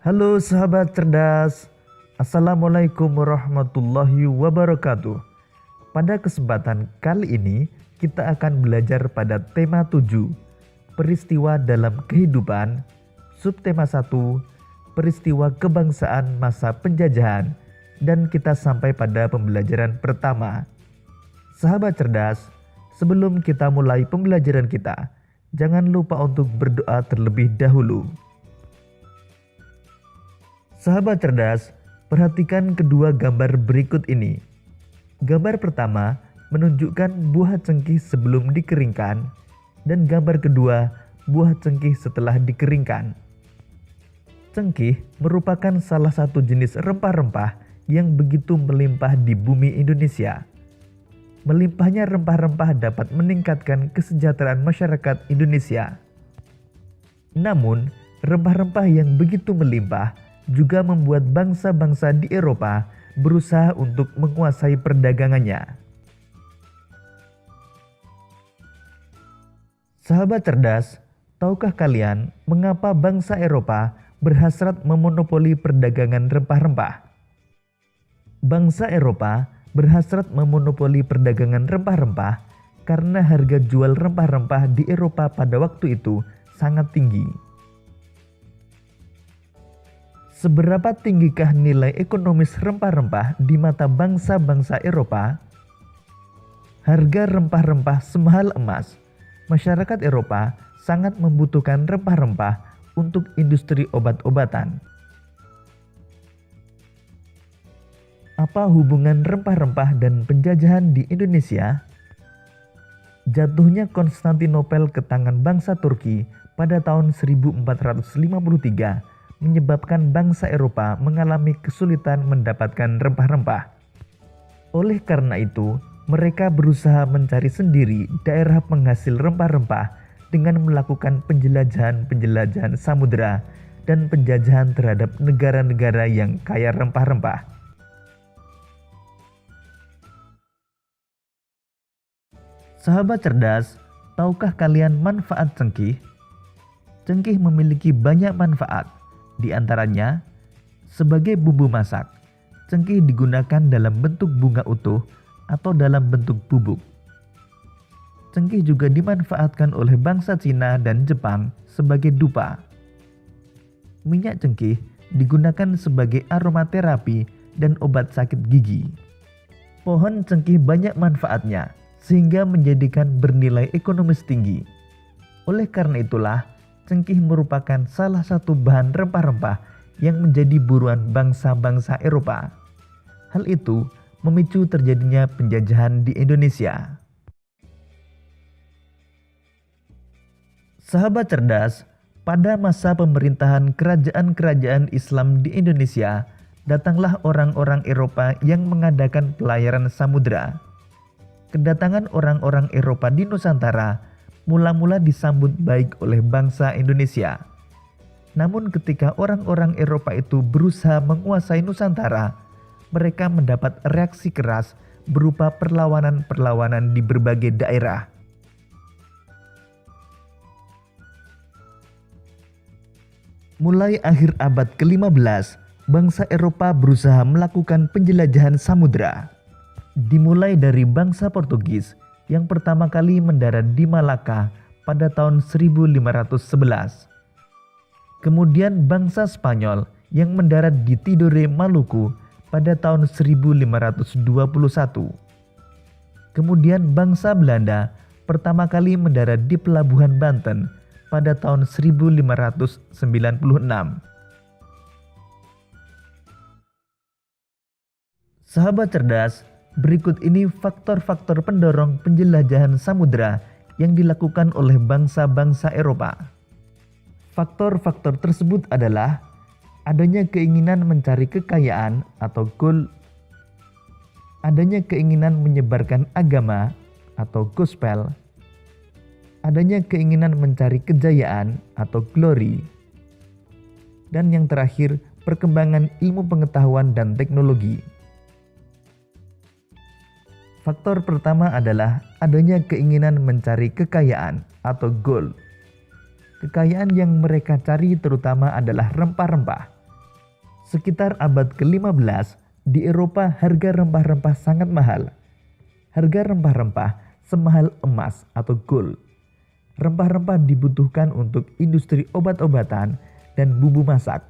Halo sahabat cerdas, Assalamualaikum warahmatullahi wabarakatuh. Pada kesempatan kali ini kita akan belajar pada tema 7, peristiwa dalam kehidupan, subtema 1, peristiwa kebangsaan masa penjajahan, dan kita sampai pada pembelajaran pertama. Sahabat cerdas, sebelum kita mulai pembelajaran kita, jangan lupa untuk berdoa terlebih dahulu. Sahabat cerdas, perhatikan kedua gambar berikut ini. Gambar pertama menunjukkan buah cengkih sebelum dikeringkan, dan gambar kedua buah cengkih setelah dikeringkan. Cengkih merupakan salah satu jenis rempah-rempah yang begitu melimpah di bumi Indonesia. Melimpahnya rempah-rempah dapat meningkatkan kesejahteraan masyarakat Indonesia. Namun, rempah-rempah yang begitu melimpah juga membuat bangsa-bangsa di Eropa berusaha untuk menguasai perdagangannya. Sahabat cerdas, tahukah kalian mengapa bangsa Eropa berhasrat memonopoli perdagangan rempah-rempah? Bangsa Eropa berhasrat memonopoli perdagangan rempah-rempah karena harga jual rempah-rempah di Eropa pada waktu itu sangat tinggi. Seberapa tinggikah nilai ekonomis rempah-rempah di mata bangsa-bangsa Eropa? Harga rempah-rempah semahal emas. Masyarakat Eropa sangat membutuhkan rempah-rempah untuk industri obat-obatan. Apa hubungan rempah-rempah dan penjajahan di Indonesia? Jatuhnya Konstantinopel ke tangan bangsa Turki pada tahun 1453 menyebabkan bangsa Eropa mengalami kesulitan mendapatkan rempah-rempah. Oleh karena itu, mereka berusaha mencari sendiri daerah penghasil rempah-rempah dengan melakukan penjelajahan-penjelajahan samudera dan penjajahan terhadap negara-negara yang kaya rempah-rempah. Sahabat cerdas, tahukah kalian manfaat cengkih? Cengkih memiliki banyak manfaat. Di antaranya, sebagai bumbu masak, cengkih digunakan dalam bentuk bunga utuh atau dalam bentuk bubuk. Cengkih juga dimanfaatkan oleh bangsa Cina dan Jepang sebagai dupa. Minyak cengkih digunakan sebagai aromaterapi dan obat sakit gigi. Pohon cengkih banyak manfaatnya sehingga menjadikan bernilai ekonomis tinggi. Oleh karena itulah, cengkih merupakan salah satu bahan rempah-rempah yang menjadi buruan bangsa-bangsa Eropa. Hal itu memicu terjadinya penjajahan di Indonesia. Sahabat cerdas, pada masa pemerintahan kerajaan-kerajaan Islam di Indonesia, datanglah orang-orang Eropa yang mengadakan pelayaran samudera. Kedatangan orang-orang Eropa di Nusantara mula-mula disambut baik oleh bangsa Indonesia. Namun ketika orang-orang Eropa itu berusaha menguasai Nusantara, mereka mendapat reaksi keras berupa perlawanan-perlawanan di berbagai daerah. Mulai akhir abad ke-15, bangsa Eropa berusaha melakukan penjelajahan samudera. Dimulai dari bangsa Portugis yang pertama kali mendarat di Malaka pada tahun 1511. Kemudian bangsa Spanyol yang mendarat di Tidore, Maluku pada tahun 1521. Kemudian bangsa Belanda pertama kali mendarat di Pelabuhan Banten pada tahun 1596. Sahabat cerdas, berikut ini faktor-faktor pendorong penjelajahan samudera yang dilakukan oleh bangsa-bangsa Eropa. Faktor-faktor tersebut adalah adanya keinginan mencari kekayaan atau goal, adanya keinginan menyebarkan agama atau gospel, adanya keinginan mencari kejayaan atau glory, dan yang terakhir perkembangan ilmu pengetahuan dan teknologi. Faktor pertama adalah adanya keinginan mencari kekayaan atau goal. Kekayaan yang mereka cari terutama adalah rempah-rempah. Sekitar abad ke-15, di Eropa harga rempah-rempah sangat mahal. Harga rempah-rempah semahal emas atau gold. Rempah-rempah dibutuhkan untuk industri obat-obatan dan bumbu masak.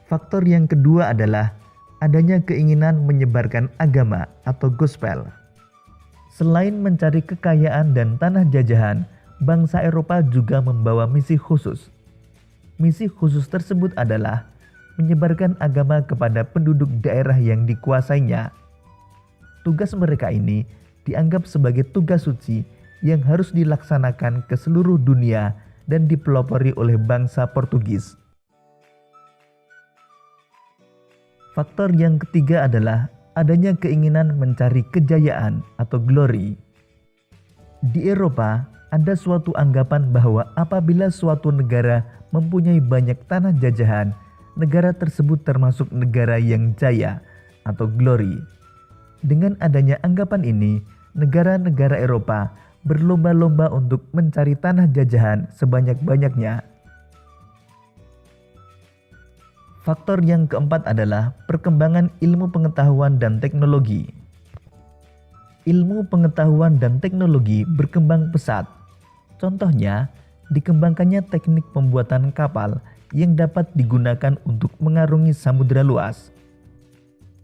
Faktor yang kedua adalah adanya keinginan menyebarkan agama atau gospel. Selain mencari kekayaan dan tanah jajahan, bangsa Eropa juga membawa misi khusus. Misi khusus tersebut adalah menyebarkan agama kepada penduduk daerah yang dikuasainya. Tugas mereka ini dianggap sebagai tugas suci yang harus dilaksanakan ke seluruh dunia dan dipelopori oleh bangsa Portugis. Faktor yang ketiga adalah adanya keinginan mencari kejayaan atau glory. Di Eropa, ada suatu anggapan bahwa apabila suatu negara mempunyai banyak tanah jajahan, negara tersebut termasuk negara yang jaya atau glory. Dengan adanya anggapan ini, negara-negara Eropa berlomba-lomba untuk mencari tanah jajahan sebanyak-banyaknya. Faktor yang keempat adalah perkembangan ilmu pengetahuan dan teknologi. Ilmu pengetahuan dan teknologi berkembang pesat. Contohnya, dikembangkannya teknik pembuatan kapal yang dapat digunakan untuk mengarungi samudera luas.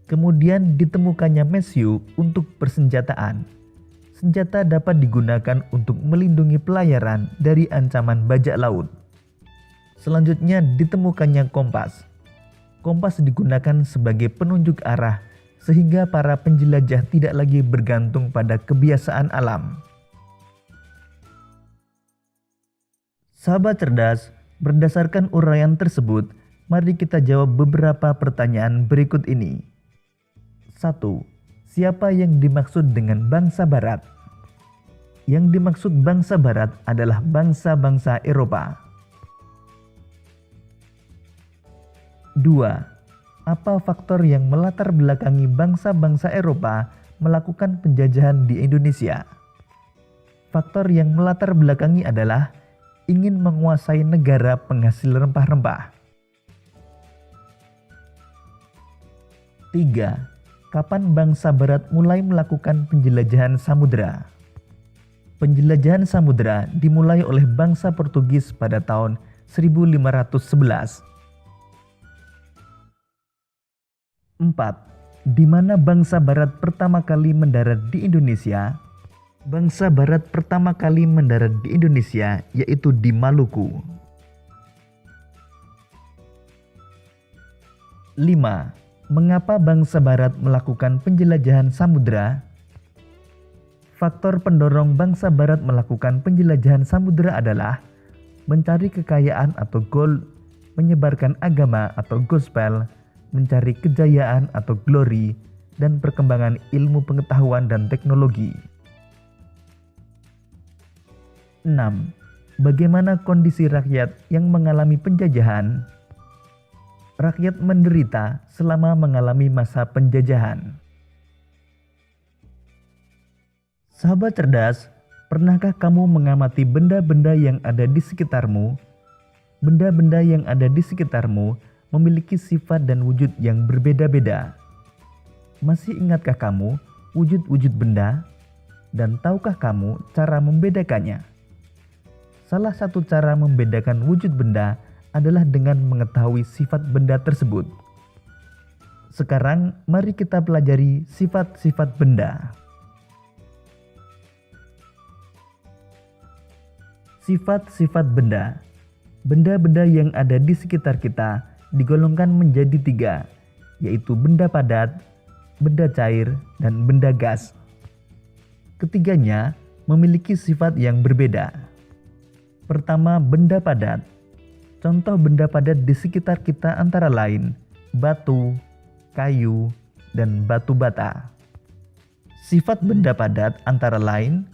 Kemudian ditemukannya mesiu untuk persenjataan. Senjata dapat digunakan untuk melindungi pelayaran dari ancaman bajak laut. Selanjutnya ditemukannya kompas. Kompas digunakan sebagai penunjuk arah sehingga para penjelajah tidak lagi bergantung pada kebiasaan alam. Sahabat cerdas, berdasarkan uraian tersebut, mari kita jawab beberapa pertanyaan berikut ini. 1. Siapa yang dimaksud dengan bangsa Barat? Yang dimaksud bangsa Barat adalah bangsa-bangsa Eropa. 2. Apa faktor yang melatar belakangi bangsa-bangsa Eropa melakukan penjajahan di Indonesia? Faktor yang melatar belakangi adalah ingin menguasai negara penghasil rempah-rempah. 3. Kapan bangsa Barat mulai melakukan penjelajahan samudera? Penjelajahan samudera dimulai oleh bangsa Portugis pada tahun 1511. 4. Di mana bangsa Barat pertama kali mendarat di Indonesia? Bangsa Barat pertama kali mendarat di Indonesia yaitu di Maluku. 5. Mengapa bangsa Barat melakukan penjelajahan samudera? Faktor pendorong bangsa Barat melakukan penjelajahan samudera adalah mencari kekayaan atau gold, menyebarkan agama atau gospel, mencari kejayaan atau glory, dan perkembangan ilmu pengetahuan dan teknologi. 6. Bagaimana kondisi rakyat yang mengalami penjajahan? Rakyat menderita selama mengalami masa penjajahan. Sahabat cerdas, pernahkah kamu mengamati benda-benda yang ada di sekitarmu? Benda-benda yang ada di sekitarmu memiliki sifat dan wujud yang berbeda-beda. Masih ingatkah kamu wujud-wujud benda? Dan tahukah kamu cara membedakannya? Salah satu cara membedakan wujud benda adalah dengan mengetahui sifat benda tersebut. Sekarang mari kita pelajari sifat-sifat benda. Sifat-sifat benda. Benda-benda yang ada di sekitar kita digolongkan menjadi 3, yaitu benda padat, benda cair, dan benda gas. Ketiganya memiliki sifat yang berbeda. Pertama, benda padat. Contoh benda padat di sekitar kita antara lain batu, kayu, dan batu bata. Sifat benda padat antara lain: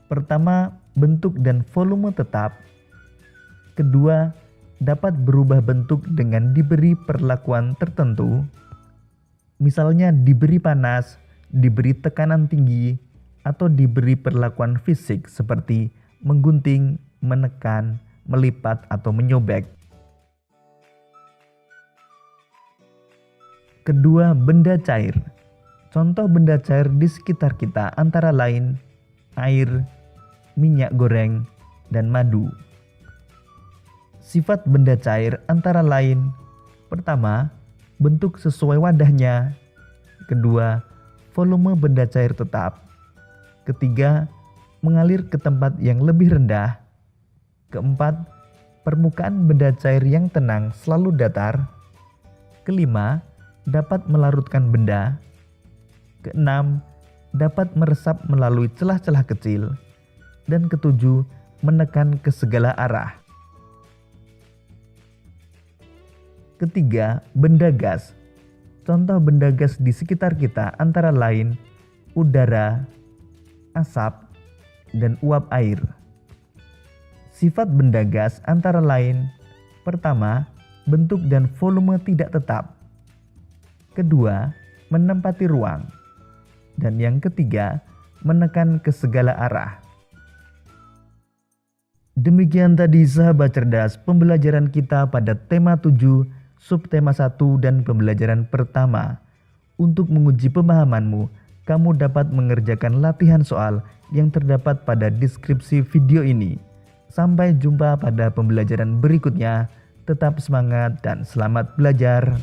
pertama, bentuk dan volume tetap. Kedua, dapat berubah bentuk dengan diberi perlakuan tertentu. Misalnya diberi panas, diberi tekanan tinggi, atau diberi perlakuan fisik seperti menggunting, menekan, melipat, atau menyobek. Kedua, benda cair. Contoh benda cair di sekitar kita antara lain air, minyak goreng, dan madu. Sifat benda cair antara lain: pertama, bentuk sesuai wadahnya. Kedua, volume benda cair tetap. Ketiga, mengalir ke tempat yang lebih rendah. Keempat, permukaan benda cair yang tenang selalu datar. Kelima, dapat melarutkan benda. Keenam, dapat meresap melalui celah-celah kecil. Dan ketujuh, menekan ke segala arah. Ketiga, benda gas. Contoh benda gas di sekitar kita antara lain udara, asap, dan uap air. Sifat benda gas antara lain: pertama, bentuk dan volume tidak tetap. Kedua, menempati ruang. Dan yang ketiga, menekan ke segala arah. Demikian tadi sahabat cerdas pembelajaran kita pada tema 7, subtema 1 dan pembelajaran pertama. Untuk menguji pemahamanmu, kamu dapat mengerjakan latihan soal yang terdapat pada deskripsi video ini. Sampai jumpa pada pembelajaran berikutnya. Tetap semangat dan selamat belajar.